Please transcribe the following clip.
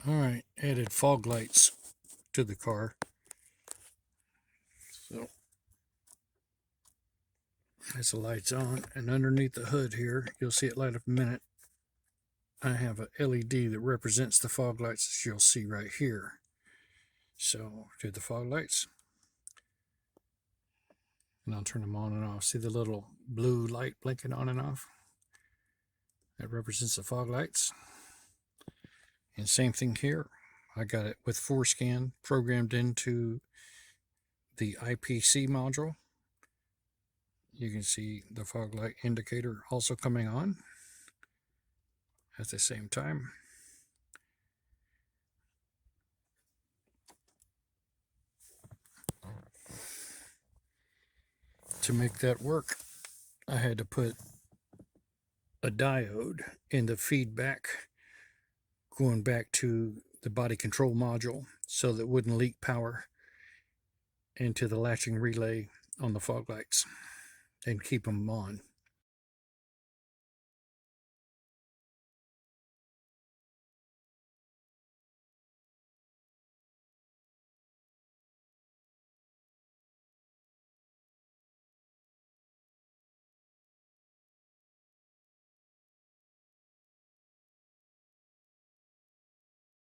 Alright, added fog lights to the car. So as the light's on, and underneath the hood here, you'll see it light up in a minute. I have a LED that represents the fog lights that you'll see right here. So do the fog lights. And I'll turn them on and off. See the little blue light blinking on and off? That represents the fog lights. And same thing here. I got it with Forscan programmed into the IPC module. You can see the fog light indicator also coming on at the same time. To make that work, I had to put a diode in the feedback going back to the body control module so that it wouldn't leak power into the latching relay on the fog lights and keep them on.